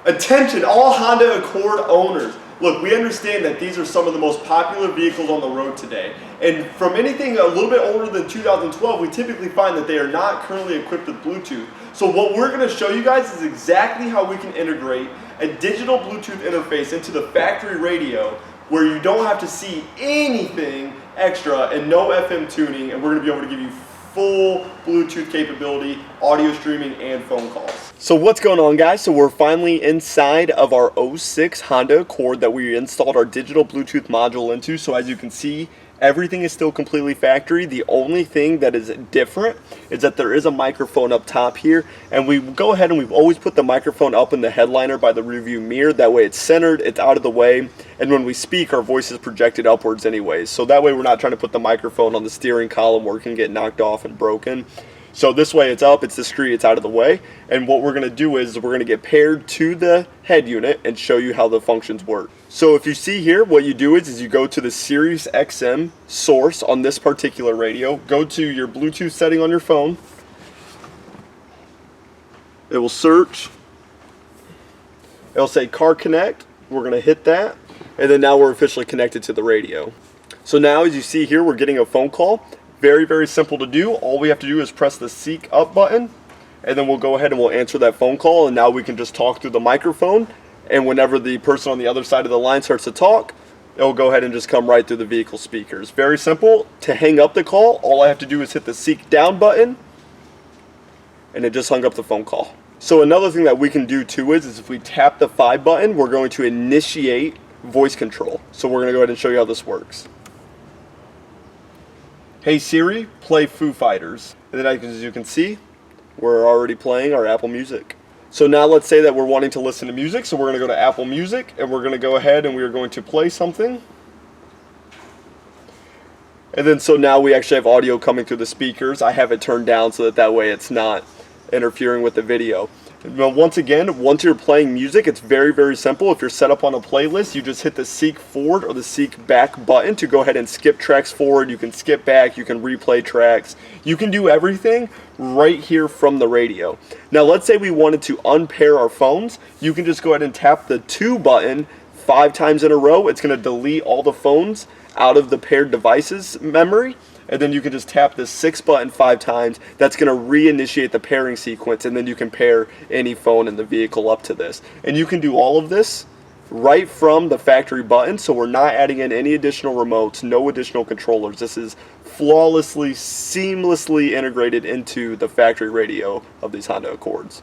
Attention, all Honda Accord owners. Look, we understand that these are some of the most popular vehicles on the road today. And from anything a little bit older than 2012, we typically find that they are not currently equipped with Bluetooth. So what we're going to show you guys is exactly how we can integrate a digital Bluetooth interface into the factory radio where you don't have to see anything extra and no FM tuning, and we're going to be able to give you full Bluetooth capability, audio streaming, and phone calls. So what's going on, guys? So we're finally inside of our '06 Honda Accord that we installed our digital Bluetooth module into. So as you can see, everything is still completely factory. The only thing that is different is that there is a microphone up top here, and we go ahead and we've always put the microphone up in the headliner by the rearview mirror. That way it's centered, it's out of the way, and when we speak, our voice is projected upwards anyways. So that way we're not trying to put the microphone on the steering column where it can get knocked off and broken. So this way it's up, it's discreet, it's out of the way. And what we're going to do is we're going to get paired to the head unit and show you how the functions work. So if you see here, what you do is you go to the Sirius XM source on this particular radio. Go to your Bluetooth setting on your phone. It will search. It'll say Car Connect. We're going to hit that. And then now we're officially connected to the radio. So now as you see here, we're getting a phone call. Very, very simple to do. All we have to do is press the Seek Up button, and then we'll go ahead and we'll answer that phone call, and now we can just talk through the microphone, and whenever the person on the other side of the line starts to talk, it'll go ahead and just come right through the vehicle speakers. Very simple. To hang up the call, all I have to do is hit the Seek Down button, and it just hung up the phone call. So another thing that we can do too is if we tap the 5 button, we're going to initiate voice control. So we're going to go ahead and show you how this works. Hey Siri, play Foo Fighters. And then as you can see, we're already playing our Apple Music. So now let's say that we're wanting to listen to music, so we're going to go to Apple Music, and we're going to go ahead and we are going to play something. And then so now we actually have audio coming through the speakers. I have it turned down so that way it's not interfering with the video. But once again, once you're playing music, it's very, very simple. If you're set up on a playlist, you just hit the Seek Forward or the Seek Back button to go ahead and skip tracks forward. You can skip back, you can replay tracks. You can do everything right here from the radio. Now let's say we wanted to unpair our phones. You can just go ahead and tap the 2 button 5 times in a row. It's going to delete all the phones out of the paired devices memory. And then you can just tap the 6 button 5 times. That's going to reinitiate the pairing sequence, and then you can pair any phone in the vehicle up to this. And you can do all of this right from the factory button, so we're not adding in any additional remotes, no additional controllers. This is flawlessly, seamlessly integrated into the factory radio of these Honda Accords.